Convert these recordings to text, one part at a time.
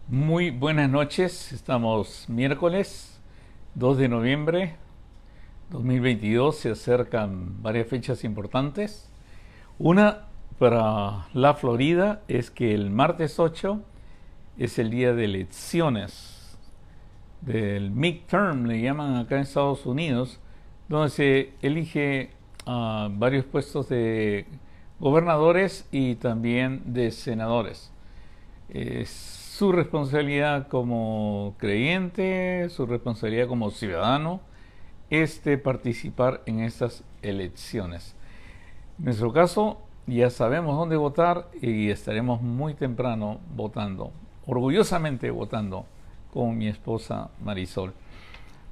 Muy buenas noches, estamos miércoles 2 de noviembre 2022, se acercan varias fechas importantes. Una para la Florida es que el martes 8 es el día de elecciones, del midterm, le llaman acá en Estados Unidos, donde se elige varios puestos de gobernadores y también de senadores. Es su responsabilidad como creyente, su responsabilidad como ciudadano, es de participar en estas elecciones. En nuestro caso, ya sabemos dónde votar y estaremos muy temprano votando, orgullosamente votando con mi esposa Marisol.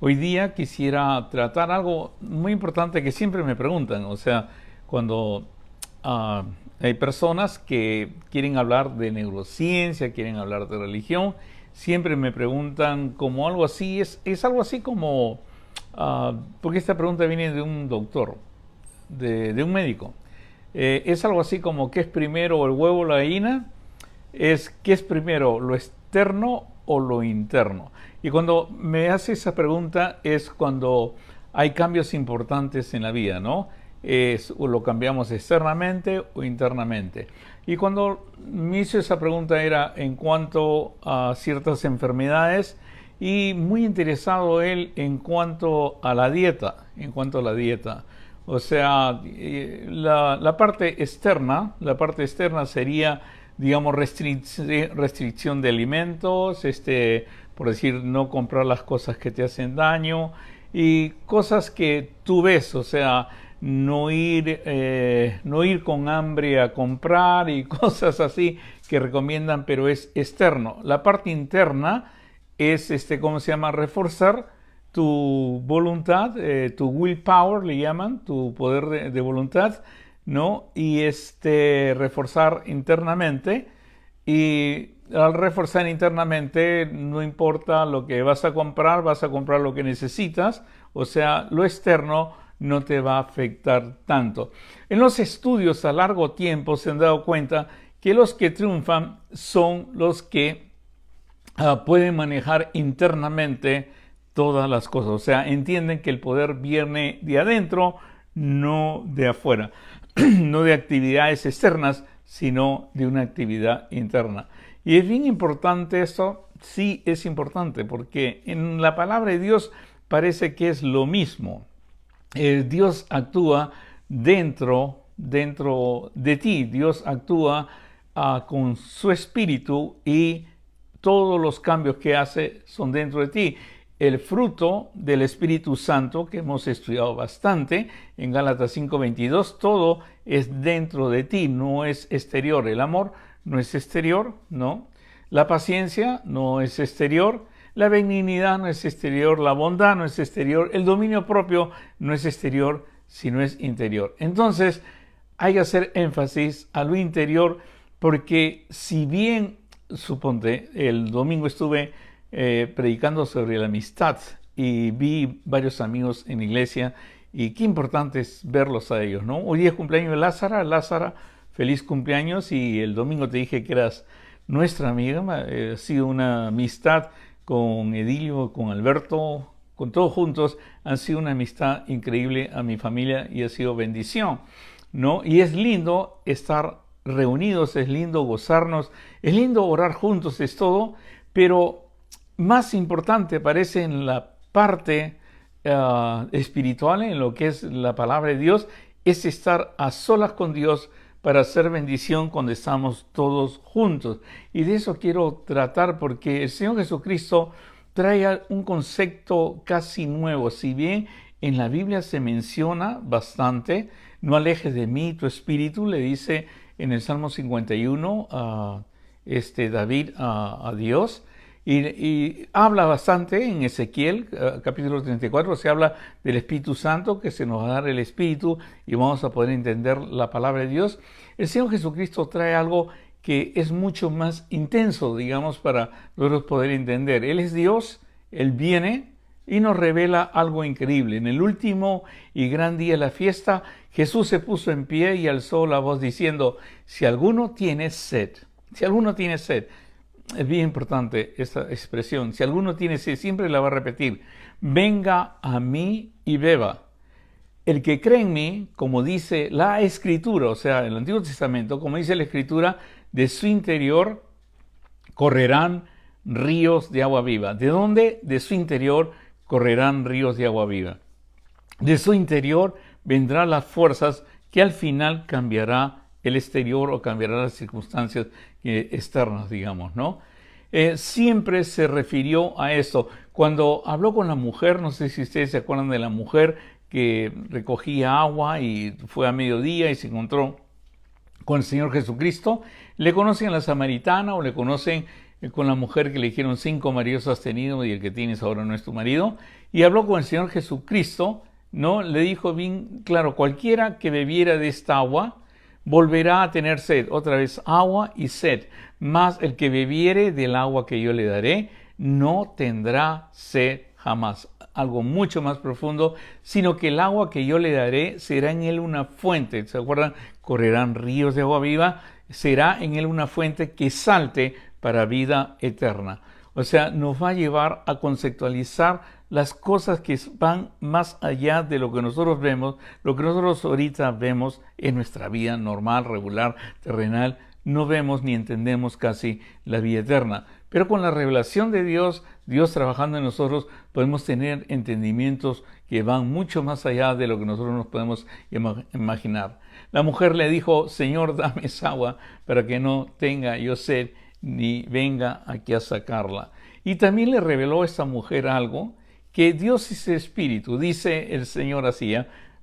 Hoy día quisiera tratar algo muy importante que siempre me preguntan, o sea, cuando uh, hay personas que quieren hablar de neurociencia, quieren hablar de religión, siempre me preguntan como algo así, es algo así como, porque esta pregunta viene de un doctor, de un médico. Es algo así como, ¿qué es primero, el huevo o la gallina? ¿Qué es primero, lo externo o lo interno? Y cuando me hace esa pregunta es cuando hay cambios importantes en la vida, ¿no? O lo cambiamos externamente o internamente. Y cuando me hizo esa pregunta era en cuanto a ciertas enfermedades y muy interesado él en cuanto a la dieta, O sea, la parte externa sería, digamos, restricción de alimentos, por decir, no comprar las cosas que te hacen daño y cosas que tú ves, o sea, no ir con hambre a comprar y cosas así que recomiendan, pero es externo. La parte interna es, ¿cómo se llama? Reforzar tu voluntad, tu willpower le llaman, tu poder de voluntad, ¿no? Y reforzar internamente. Y al reforzar internamente, no importa lo que vas a comprar lo que necesitas, o sea, lo externo no te va a afectar tanto. En los estudios a largo tiempo se han dado cuenta que los que triunfan son los que pueden manejar internamente todas las cosas, o sea, entienden que el poder viene de adentro, no de afuera, no de actividades externas, sino de una actividad interna. Y es bien importante esto, sí es importante, porque en la palabra de Dios parece que es lo mismo. Dios actúa dentro de ti, Dios actúa con su espíritu y todos los cambios que hace son dentro de ti. El fruto del Espíritu Santo, que hemos estudiado bastante en Gálatas 5:22, todo es dentro de ti, no es exterior. El amor no es exterior, ¿no? La paciencia no es exterior, la benignidad no es exterior, la bondad no es exterior, el dominio propio no es exterior, sino es interior. Entonces, hay que hacer énfasis a lo interior, porque si bien, suponte, el domingo estuve predicando sobre la amistad y vi varios amigos en la iglesia y qué importante es verlos a ellos, ¿no? Hoy día es cumpleaños de Lázara, feliz cumpleaños, y el domingo te dije que eras nuestra amiga, ha sido una amistad con Edilio, con Alberto, con todos juntos, han sido una amistad increíble a mi familia y ha sido bendición, ¿no? Y es lindo estar reunidos, es lindo gozarnos, es lindo orar juntos, es todo, pero más importante parece en la parte espiritual, en lo que es la palabra de Dios, es estar a solas con Dios para hacer bendición cuando estamos todos juntos. Y de eso quiero tratar, porque el Señor Jesucristo trae un concepto casi nuevo. Si bien en la Biblia se menciona bastante, no alejes de mí tu espíritu, le dice en el Salmo 51 David a Dios. Y habla bastante en Ezequiel, capítulo 34, se habla del Espíritu Santo, que se nos va a dar el Espíritu y vamos a poder entender la palabra de Dios. El Señor Jesucristo trae algo que es mucho más intenso, digamos, para nosotros poder entender. Él es Dios, Él viene y nos revela algo increíble. En el último y gran día de la fiesta, Jesús se puso en pie y alzó la voz diciendo: si alguno tiene sed, es bien importante esta expresión. Si alguno tiene sed, siempre la va a repetir. Venga a mí y beba. El que cree en mí, como dice la Escritura, o sea, el Antiguo Testamento, como dice la Escritura, de su interior correrán ríos de agua viva. ¿De dónde? De su interior correrán ríos de agua viva. De su interior vendrán las fuerzas que al final cambiará el exterior o cambiará las circunstancias externas, digamos, ¿no? Siempre se refirió a esto. Cuando habló con la mujer, no sé si ustedes se acuerdan de la mujer que recogía agua y fue a mediodía y se encontró con el Señor Jesucristo. Le conocen a la samaritana o le conocen con la mujer que le dijeron 5 maridos has tenido y el que tienes ahora no es tu marido. Y habló con el Señor Jesucristo, ¿no? Le dijo bien claro, cualquiera que bebiera de esta agua volverá a tener sed. Otra vez, agua y sed. Mas el que bebiere del agua que yo le daré, no tendrá sed jamás. Algo mucho más profundo, sino que el agua que yo le daré será en él una fuente. ¿Se acuerdan? Correrán ríos de agua viva. Será en él una fuente que salte para vida eterna. O sea, nos va a llevar a conceptualizar las cosas que van más allá de lo que nosotros vemos, lo que nosotros ahorita vemos en nuestra vida normal, regular, terrenal. No vemos ni entendemos casi la vida eterna. Pero con la revelación de Dios, Dios trabajando en nosotros, podemos tener entendimientos que van mucho más allá de lo que nosotros nos podemos imaginar. La mujer le dijo, Señor, dame esa agua para que no tenga yo sed ni venga aquí a sacarla. Y también le reveló a esta mujer algo, que Dios es espíritu, dice el Señor así,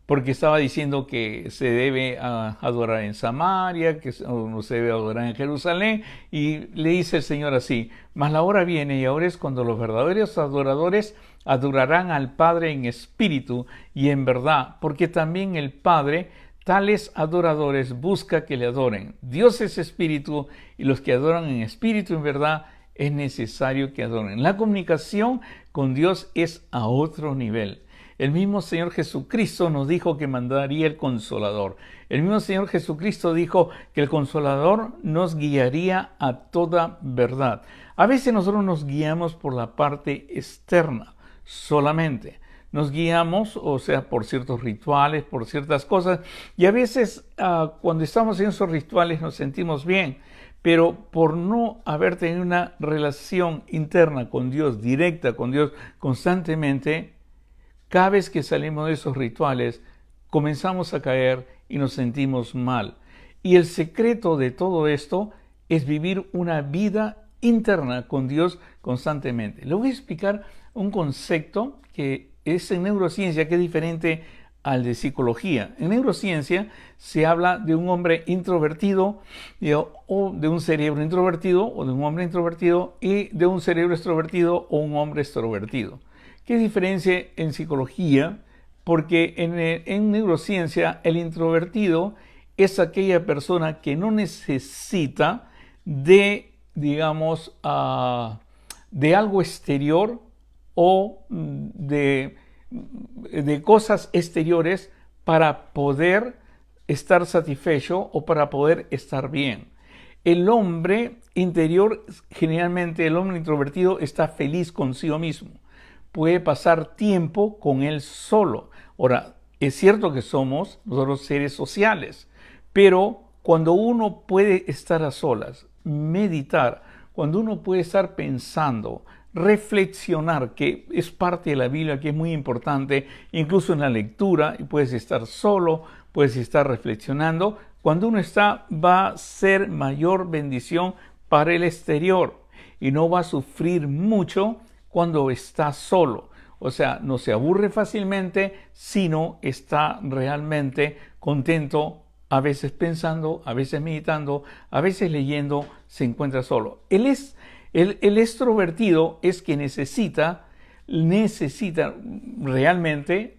porque estaba diciendo que se debe adorar en Samaria, que no se debe adorar en Jerusalén, y le dice el Señor así, mas la hora viene y ahora es cuando los verdaderos adoradores adorarán al Padre en espíritu y en verdad, porque también el Padre tales adoradores busca que le adoren. Dios es espíritu y los que adoran en espíritu y en verdad es necesario que adoren. La comunicación con Dios es a otro nivel. El mismo Señor Jesucristo nos dijo que mandaría el Consolador. El mismo Señor Jesucristo dijo que el Consolador nos guiaría a toda verdad. A veces nosotros nos guiamos por la parte externa solamente. Nos guiamos, o sea, por ciertos rituales, por ciertas cosas. Y a veces cuando estamos en esos rituales nos sentimos bien. Pero por no haber tenido una relación interna con Dios, directa con Dios constantemente, cada vez que salimos de esos rituales, comenzamos a caer y nos sentimos mal. Y el secreto de todo esto es vivir una vida interna con Dios constantemente. Le voy a explicar un concepto que es en neurociencia, que es diferente al de psicología. En neurociencia se habla de un hombre introvertido o de un cerebro introvertido o de un hombre introvertido y de un cerebro extrovertido o un hombre extrovertido. ¿Qué diferencia en psicología? Porque en neurociencia el introvertido es aquella persona que no necesita de, digamos, de algo exterior o de cosas exteriores para poder estar satisfecho o para poder estar bien. El hombre interior, generalmente el hombre introvertido está feliz consigo mismo. Puede pasar tiempo con él solo. Ahora, es cierto que somos nosotros seres sociales, pero cuando uno puede estar a solas, meditar, cuando uno puede estar pensando, reflexionar, que es parte de la Biblia, que es muy importante, incluso en la lectura, y puedes estar solo, puedes estar reflexionando, cuando uno está, va a ser mayor bendición para el exterior y no va a sufrir mucho cuando está solo. O sea, no se aburre fácilmente, sino está realmente contento, a veces pensando, a veces meditando, a veces leyendo, se encuentra solo. El extrovertido es que necesita realmente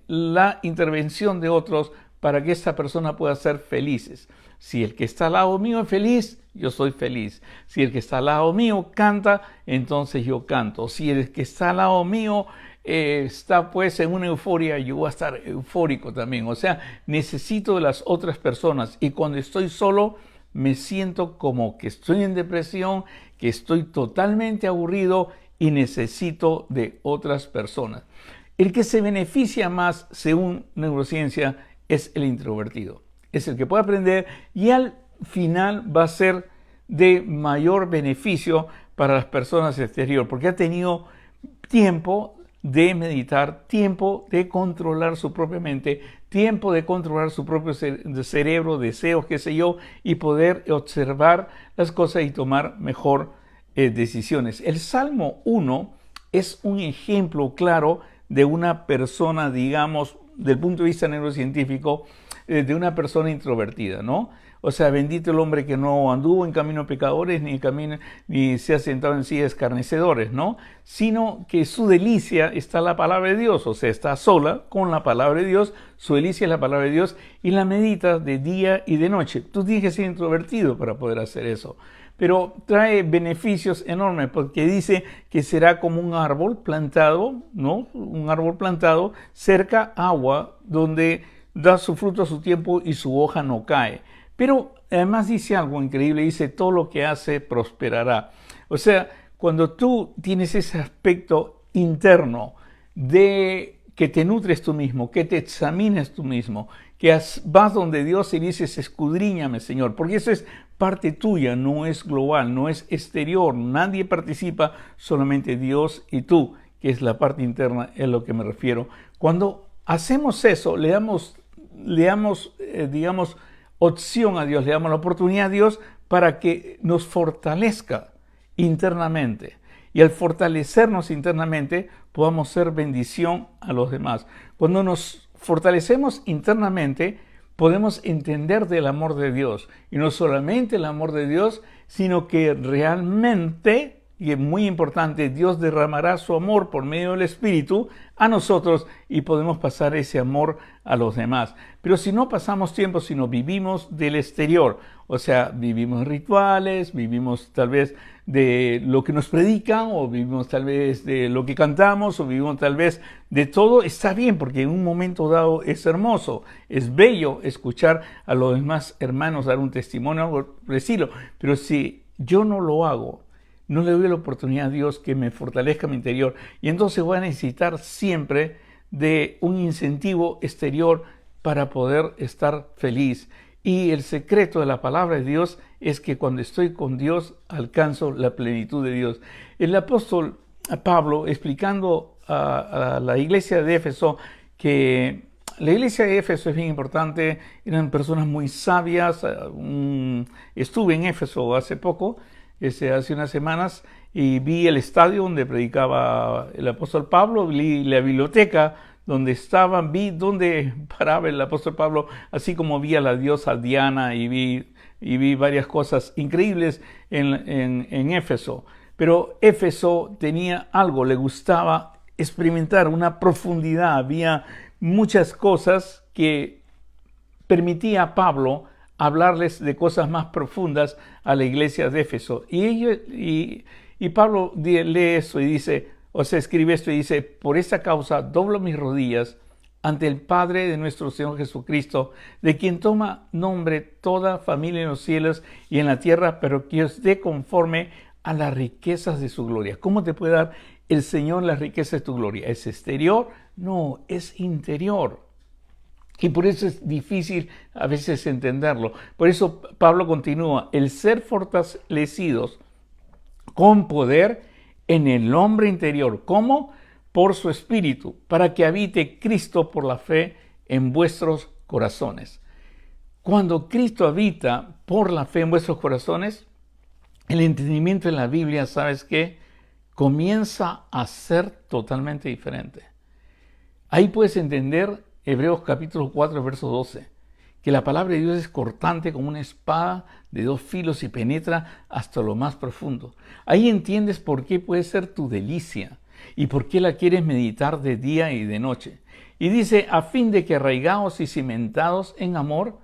la intervención de otros para que esta persona pueda ser feliz. Si el que está al lado mío es feliz, yo soy feliz. Si el que está al lado mío canta, entonces yo canto. Si el que está al lado mío está pues en una euforia, yo voy a estar eufórico también. O sea, necesito de las otras personas. Y cuando estoy solo, me siento como que estoy en depresión, que estoy totalmente aburrido y necesito de otras personas. El que se beneficia más, según neurociencia, es el introvertido. Es el que puede aprender y al final va a ser de mayor beneficio para las personas exterior, porque ha tenido tiempo de meditar, tiempo de controlar su propia mente, tiempo de controlar su propio cerebro, deseos, qué sé yo, y poder observar las cosas y tomar mejor decisiones. El Salmo 1 es un ejemplo claro de una persona, digamos, del punto de vista neurocientífico, de una persona introvertida, ¿no? O sea, bendito el hombre que no anduvo en camino de pecadores, ni se ha sentado en sillas escarnecedores, ¿no? Sino que su delicia está la palabra de Dios, o sea, está sola con la palabra de Dios, su delicia es la palabra de Dios y la medita de día y de noche. Tú tienes que ser introvertido para poder hacer eso. Pero trae beneficios enormes porque dice que será como un árbol plantado, ¿no? Un árbol plantado cerca agua donde da su fruto a su tiempo y su hoja no cae. Pero además dice algo increíble, dice todo lo que hace prosperará. O sea, cuando tú tienes ese aspecto interno de que te nutres tú mismo, que te examines tú mismo, que vas donde Dios y dices, escudriñame, Señor, porque eso es parte tuya, no es global, no es exterior, nadie participa, solamente Dios y tú, que es la parte interna, es lo que me refiero. Cuando hacemos eso, le damos digamos, opción a Dios, le damos la oportunidad a Dios para que nos fortalezca internamente. Y al fortalecernos internamente, podamos ser bendición a los demás. Cuando nos fortalecemos internamente, podemos entender del amor de Dios. Y no solamente el amor de Dios, sino que realmente, y es muy importante, Dios derramará su amor por medio del Espíritu a nosotros y podemos pasar ese amor a los demás. Pero si no pasamos tiempo, sino vivimos del exterior, o sea, vivimos rituales, vivimos tal vez de lo que nos predican, o vivimos tal vez de lo que cantamos, o vivimos tal vez de todo, está bien, porque en un momento dado es hermoso, es bello escuchar a los demás hermanos dar un testimonio, algo por decirlo, pero si yo no lo hago, no le doy la oportunidad a Dios que me fortalezca mi interior, y entonces voy a necesitar siempre de un incentivo exterior para poder estar feliz. Y el secreto de la palabra de Dios es que cuando estoy con Dios alcanzo la plenitud de Dios. El apóstol Pablo, explicando a la iglesia de Éfeso, que la iglesia de Éfeso es bien importante, eran personas muy sabias. Estuve en Éfeso hace poco, hace unas semanas, y vi el estadio donde predicaba el apóstol Pablo, vi la biblioteca donde estaban, vi dónde paraba el apóstol Pablo, así como vi a la diosa Diana y vi varias cosas increíbles en Éfeso. Pero Éfeso tenía algo, le gustaba experimentar una profundidad, había muchas cosas que permitía a Pablo hablarles de cosas más profundas a la iglesia de Éfeso. Y Pablo lee eso y dice, o sea, escribe esto y dice, por esta causa doblo mis rodillas ante el Padre de nuestro Señor Jesucristo, de quien toma nombre toda familia en los cielos y en la tierra, pero que os dé conforme a las riquezas de su gloria. ¿Cómo te puede dar el Señor las riquezas de tu gloria? ¿Es exterior? No, es interior. Y por eso es difícil a veces entenderlo. Por eso Pablo continúa, el ser fortalecidos con poder en el hombre interior. ¿Cómo? Por su espíritu, para que habite Cristo por la fe en vuestros corazones. Cuando Cristo habita por la fe en vuestros corazones, el entendimiento de la Biblia, ¿sabes qué? Comienza a ser totalmente diferente. Ahí puedes entender Hebreos capítulo 4, verso 12, que la palabra de Dios es cortante como una espada de dos filos y penetra hasta lo más profundo. Ahí entiendes por qué puede ser tu delicia y por qué la quieres meditar de día y de noche. Y dice, a fin de que arraigados y cimentados en amor,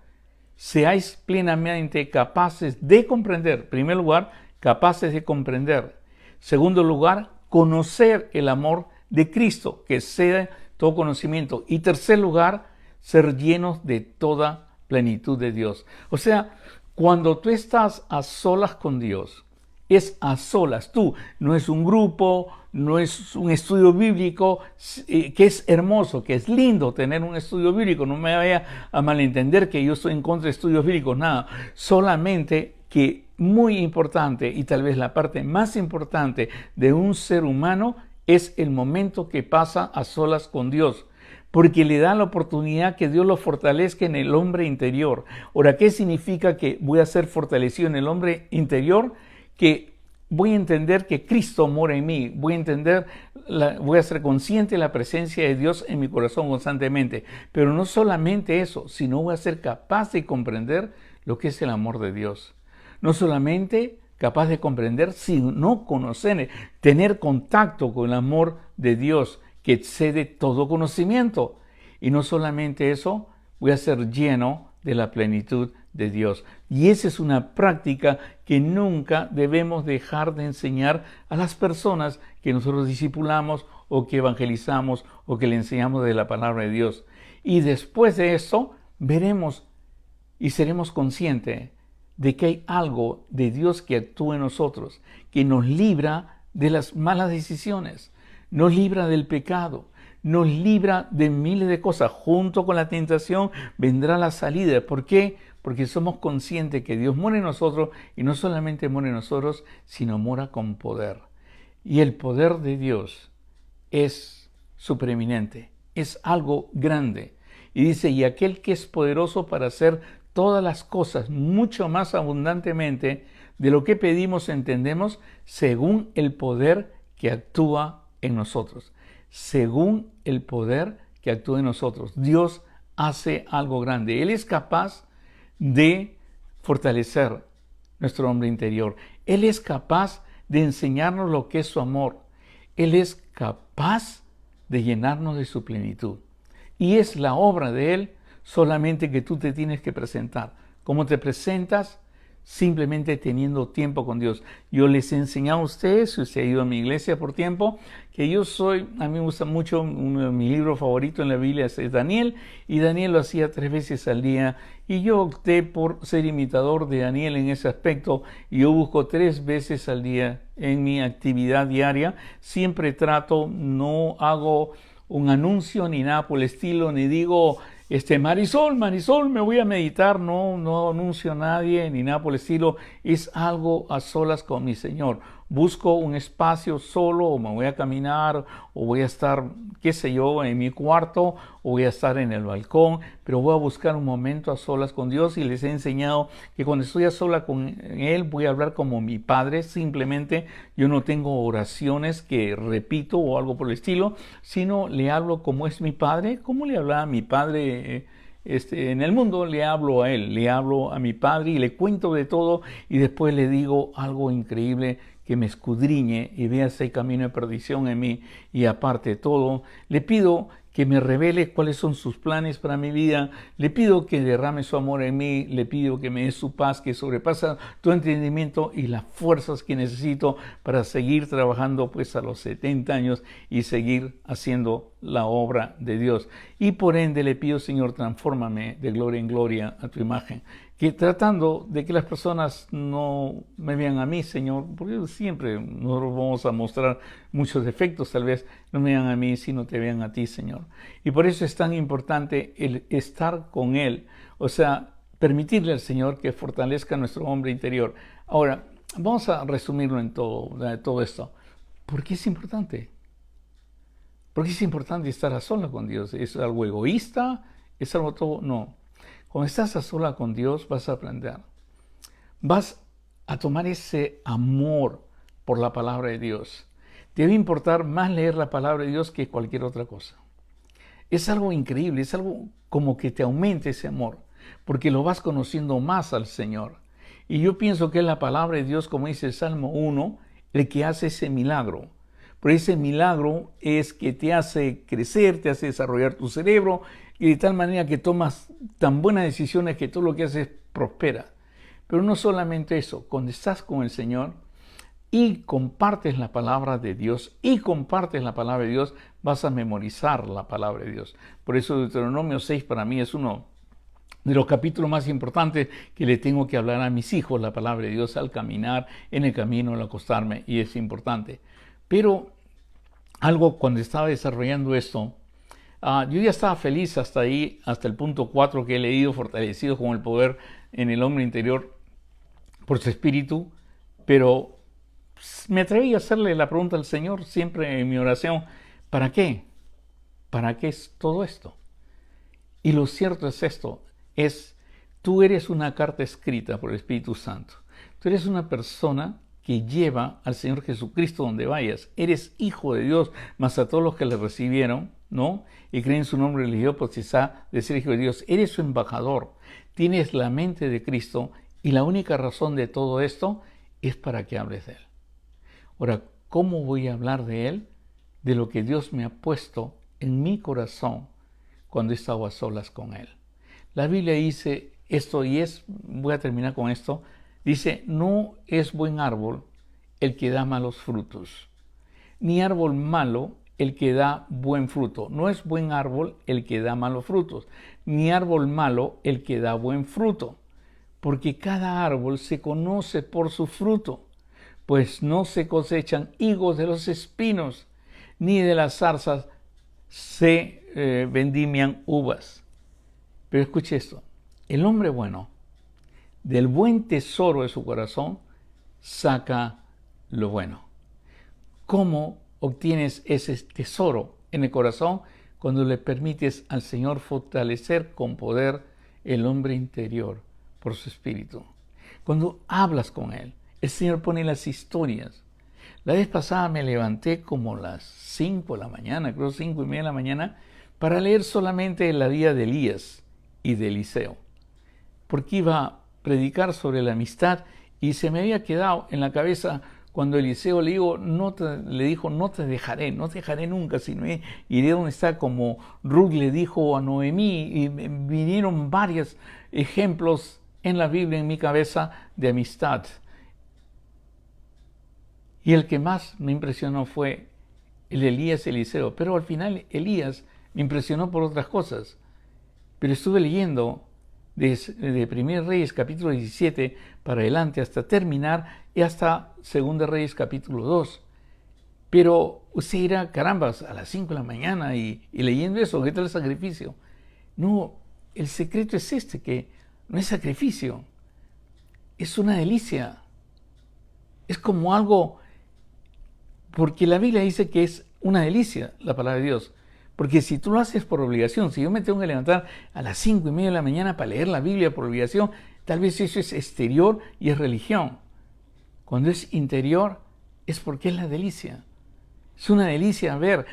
seáis plenamente capaces de comprender. En primer lugar, capaces de comprender. Segundo lugar, conocer el amor de Cristo, que sea todo conocimiento. Y tercer lugar, ser llenos de toda plenitud de Dios. O sea, Cuando tú estás a solas con Dios, es a solas tú, no es un grupo, no es un estudio bíblico, que es hermoso, que es lindo tener un estudio bíblico. No me vaya a malentender que yo estoy en contra de estudios bíblicos, nada. Solamente que muy importante, y tal vez la parte más importante de un ser humano, es el momento que pasa a solas con Dios, porque le da la oportunidad que Dios lo fortalezca en el hombre interior. Ahora, ¿qué significa que voy a ser fortalecido en el hombre interior? Que voy a entender que Cristo mora en mí, voy a ser consciente de la presencia de Dios en mi corazón constantemente. Pero no solamente eso, sino voy a ser capaz de comprender lo que es el amor de Dios. No solamente capaz de comprender, sino conocer, tener contacto con el amor de Dios que excede todo conocimiento. Y no solamente eso, voy a ser lleno de la plenitud de Dios. Y esa es una práctica que nunca debemos dejar de enseñar a las personas que nosotros discipulamos o que evangelizamos o que le enseñamos de la palabra de Dios. Y después de eso, veremos y seremos conscientes de que hay algo de Dios que actúa en nosotros, que nos libra de las malas decisiones, nos libra del pecado, nos libra de miles de cosas. Junto con la tentación vendrá la salida. ¿Por qué? Porque somos conscientes que Dios mora en nosotros, y no solamente mora en nosotros, sino mora con poder. Y el poder de Dios es supereminente, es algo grande. Y dice, y aquel que es poderoso para hacer todas las cosas mucho más abundantemente de lo que pedimos o entendemos, según el poder que actúa en nosotros. Según el poder que actúa en nosotros. Dios hace algo grande. Él es capaz de fortalecer nuestro hombre interior. Él es capaz de enseñarnos lo que es su amor. Él es capaz de llenarnos de su plenitud. Y es la obra de Él, solamente que tú te tienes que presentar. ¿Cómo te presentas? Simplemente teniendo tiempo con Dios. Yo les he enseñado a ustedes, si usted ha ido a mi iglesia por tiempo, que a mí me gusta mucho, uno de mis libros favoritos en la Biblia es Daniel, y Daniel lo hacía 3 veces al día, y yo opté por ser imitador de Daniel en ese aspecto, y yo busco 3 veces al día en mi actividad diaria. Siempre trato, no hago un anuncio ni nada por el estilo, ni digo, Marisol, me voy a meditar. No anuncio a nadie ni nada por el estilo. Es algo a solas con mi Señor. Busco un espacio solo, o me voy a caminar, o voy a estar, qué sé yo, en mi cuarto, o voy a estar en el balcón, pero voy a buscar un momento a solas con Dios. Y les he enseñado que cuando estoy a solas con Él, voy a hablar como mi Padre. Simplemente yo no tengo oraciones que repito o algo por el estilo, sino le hablo como es mi Padre, como le hablaba a mi Padre en el mundo. Le hablo a Él, le hablo a mi Padre y le cuento de todo, y después le digo algo increíble, que me escudriñe y vea ese camino de perdición en mí. Y aparte de todo, le pido que me revele cuáles son sus planes para mi vida. Le pido que derrame su amor en mí. Le pido que me dé su paz que sobrepasa todo entendimiento, y las fuerzas que necesito para seguir trabajando pues a los 70 años y seguir haciendo la obra de Dios. Y por ende le pido, Señor, transfórmame de gloria en gloria a tu imagen. Que tratando de que las personas no me vean a mí, Señor, porque siempre nosotros vamos a mostrar muchos defectos, tal vez no me vean a mí, sino te vean a ti, Señor. Y por eso es tan importante el estar con Él, o sea, permitirle al Señor que fortalezca nuestro hombre interior. Ahora, vamos a resumirlo en todo esto. ¿Por qué es importante? ¿Por qué es importante estar a solas con Dios? ¿Es algo egoísta? ¿Es algo todo? No. Cuando estás a sola con Dios, vas a aprender. Vas a tomar ese amor por la palabra de Dios. Te debe importar más leer la palabra de Dios que cualquier otra cosa. Es algo increíble, es algo como que te aumente ese amor, porque lo vas conociendo más al Señor. Y yo pienso que es la palabra de Dios, como dice el Salmo 1, el que hace ese milagro. Pero ese milagro es que te hace crecer, te hace desarrollar tu cerebro, y de tal manera que tomas tan buenas decisiones que todo lo que haces prospera. Pero no solamente eso, cuando estás con el Señor y compartes la palabra de Dios, vas a memorizar la palabra de Dios. Por eso Deuteronomio 6 para mí es uno de los capítulos más importantes que le tengo que hablar a mis hijos, la palabra de Dios, al caminar, en el camino, al acostarme, y es importante. Pero algo cuando estaba desarrollando esto, yo ya estaba feliz hasta ahí, hasta el punto 4 que he leído, fortalecido con el poder en el hombre interior por su espíritu, pero me atreví a hacerle la pregunta al Señor siempre en mi oración, ¿para qué? ¿Para qué es todo esto? Y lo cierto es esto, tú eres una carta escrita por el Espíritu Santo. Tú eres una persona que lleva al Señor Jesucristo donde vayas. Eres hijo de Dios, más a todos los que le recibieron, ¿no? Y creen en su nombre, le dio potestad de ser hijo de Dios. Eres su embajador. Tienes la mente de Cristo y la única razón de todo esto es para que hables de Él. Ahora, ¿cómo voy a hablar de Él? De lo que Dios me ha puesto en mi corazón cuando he estado a solas con Él. La Biblia dice esto voy a terminar con esto, dice, no es buen árbol el que da malos frutos, ni árbol malo el que da buen fruto. No es buen árbol el que da malos frutos, ni árbol malo el que da buen fruto, porque cada árbol se conoce por su fruto, pues no se cosechan higos de los espinos, ni de las zarzas se vendimian uvas. Pero escuche esto, el hombre bueno, del buen tesoro de su corazón, saca lo bueno. ¿Cómo obtienes ese tesoro en el corazón? Cuando le permites al Señor fortalecer con poder el hombre interior por su espíritu. Cuando hablas con Él, el Señor pone las historias. La vez pasada me levanté como las 5 de la mañana, creo 5:30 de la mañana, para leer solamente la vida de Elías y de Eliseo, porque iba a predicar sobre la amistad y se me había quedado en la cabeza cuando Eliseo le dijo, no te dejaré nunca, sino iré donde está, como Ruth le dijo a Noemí, y vinieron varios ejemplos en la Biblia en mi cabeza de amistad. Y el que más me impresionó fue el Elías y Eliseo, pero al final Elías me impresionó por otras cosas. Pero estuve leyendo de 1 Reyes capítulo 17 para adelante hasta terminar y hasta 2 Reyes capítulo 2. Pero usted dirá, caramba, a las 5 de la mañana y leyendo eso, ¿qué tal el sacrificio? No, el secreto es que no es sacrificio, es una delicia. Es como algo, porque la Biblia dice que es una delicia la palabra de Dios. Porque si tú lo haces por obligación, si yo me tengo que levantar a las 5:30 de la mañana para leer la Biblia por obligación, tal vez eso es exterior y es religión. Cuando es interior, es porque es la delicia. Es una delicia ver,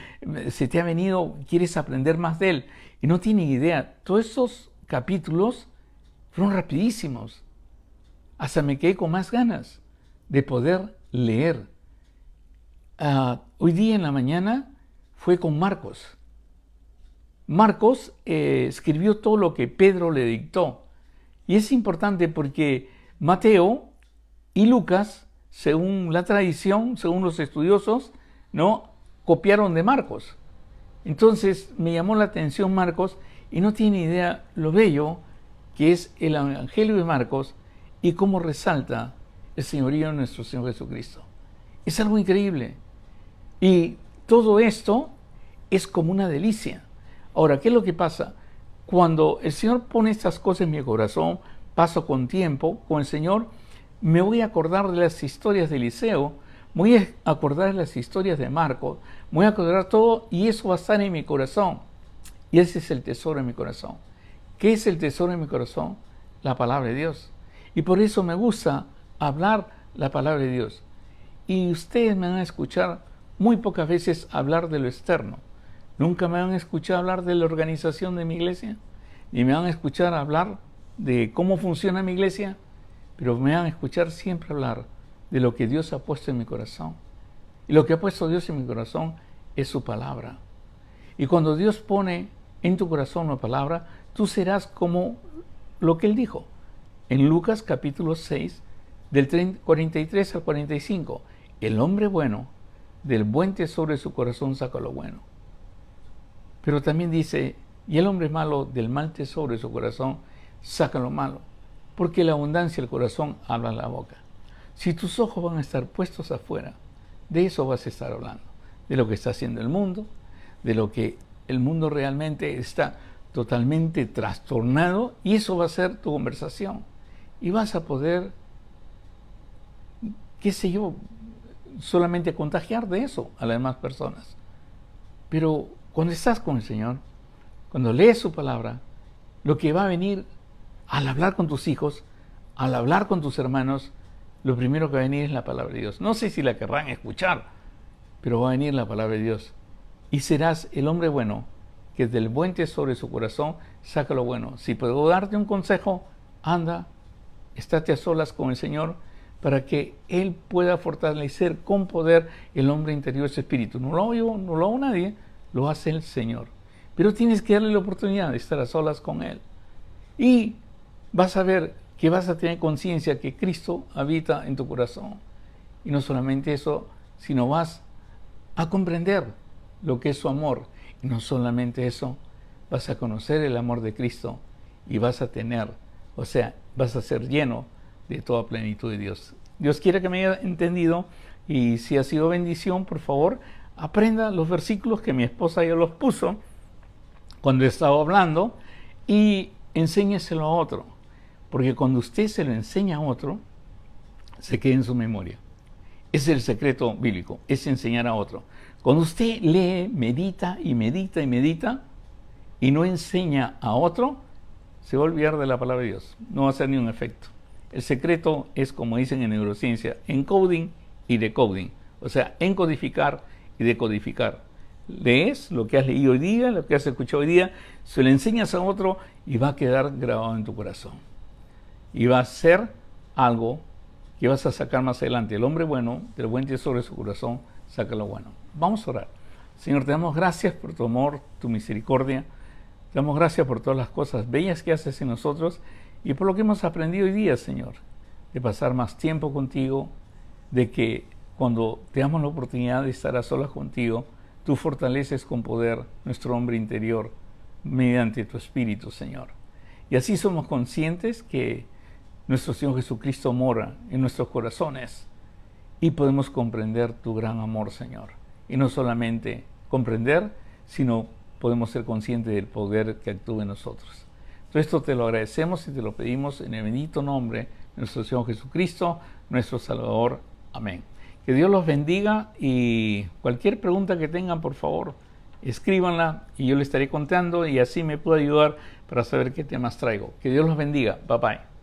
se te ha venido, quieres aprender más de Él y no tienes idea. Todos esos capítulos fueron rapidísimos. Hasta me quedé con más ganas de poder leer. Hoy día en la mañana fue con Marcos. Marcos escribió todo lo que Pedro le dictó. Y es importante porque Mateo y Lucas, según la tradición, según los estudiosos, ¿no?, copiaron de Marcos. Entonces me llamó la atención Marcos y no tiene idea lo bello que es el Evangelio de Marcos y cómo resalta el señorío de nuestro Señor Jesucristo. Es algo increíble. Y todo esto es como una delicia. Ahora, ¿qué es lo que pasa? Cuando el Señor pone estas cosas en mi corazón, paso con tiempo con el Señor, me voy a acordar de las historias de Eliseo, voy a acordar de las historias de Marcos, voy a acordar todo y eso va a estar en mi corazón. Y ese es el tesoro en mi corazón. ¿Qué es el tesoro en mi corazón? La palabra de Dios. Y por eso me gusta hablar la palabra de Dios. Y ustedes me van a escuchar muy pocas veces hablar de lo externo. Nunca me van a escuchar hablar de la organización de mi iglesia, ni me van a escuchar hablar de cómo funciona mi iglesia, pero me van a escuchar siempre hablar de lo que Dios ha puesto en mi corazón. Y lo que ha puesto Dios en mi corazón es su palabra. Y cuando Dios pone en tu corazón la palabra, tú serás como lo que Él dijo. En Lucas capítulo 6, del 43 al 45, el hombre bueno, del buen tesoro de su corazón saca lo bueno. Pero también dice, y el hombre malo del mal tesoro de su corazón saca lo malo, porque la abundancia del corazón habla la boca. Si tus ojos van a estar puestos afuera, de eso vas a estar hablando, de lo que está haciendo el mundo, de lo que el mundo realmente está totalmente trastornado, y eso va a ser tu conversación. Y vas a poder, qué sé yo, solamente contagiar de eso a las demás personas. Pero cuando estás con el Señor, cuando lees su palabra, lo que va a venir al hablar con tus hijos, al hablar con tus hermanos, lo primero que va a venir es la palabra de Dios. No sé si la querrán escuchar, pero va a venir la palabra de Dios. Y serás el hombre bueno, que del buen tesoro de su corazón saca lo bueno. Si puedo darte un consejo, anda, estate a solas con el Señor, para que Él pueda fortalecer con poder el hombre interior, ese espíritu. No lo hago yo, no lo hago nadie, lo hace el Señor. Pero tienes que darle la oportunidad de estar a solas con Él. Y vas a ver que vas a tener conciencia que Cristo habita en tu corazón. Y no solamente eso, sino vas a comprender lo que es su amor. Y no solamente eso, vas a conocer el amor de Cristo y vas a tener, o sea, vas a ser lleno de toda plenitud de Dios. Dios quiere que me haya entendido, y si ha sido bendición, por favor, aprenda los versículos que mi esposa ya los puso cuando estaba hablando y enséñeselo a otro. Porque cuando usted se lo enseña a otro, se queda en su memoria. Ese es el secreto bíblico, es enseñar a otro. Cuando usted lee, medita y medita y medita y no enseña a otro, se va a olvidar de la palabra de Dios. No va a hacer ni un efecto. El secreto es, como dicen en neurociencia, encoding y decoding. O sea, encodificar y decodificar. Lees lo que has leído hoy día, lo que has escuchado hoy día, se lo enseñas a otro y va a quedar grabado en tu corazón. Y va a ser algo que vas a sacar más adelante. El hombre bueno, del buen tesoro de su corazón, saca lo bueno. Vamos a orar. Señor, te damos gracias por tu amor, tu misericordia. Te damos gracias por todas las cosas bellas que haces en nosotros y por lo que hemos aprendido hoy día, Señor, de pasar más tiempo contigo, de que cuando te damos la oportunidad de estar a solas contigo, tú fortaleces con poder nuestro hombre interior mediante tu Espíritu, Señor. Y así somos conscientes que nuestro Señor Jesucristo mora en nuestros corazones y podemos comprender tu gran amor, Señor. Y no solamente comprender, sino podemos ser conscientes del poder que actúa en nosotros. Todo esto te lo agradecemos y te lo pedimos en el bendito nombre de nuestro Señor Jesucristo, nuestro Salvador. Amén. Que Dios los bendiga, y cualquier pregunta que tengan, por favor, escríbanla y yo les estaré contando, y así me puedo ayudar para saber qué temas traigo. Que Dios los bendiga. Bye bye.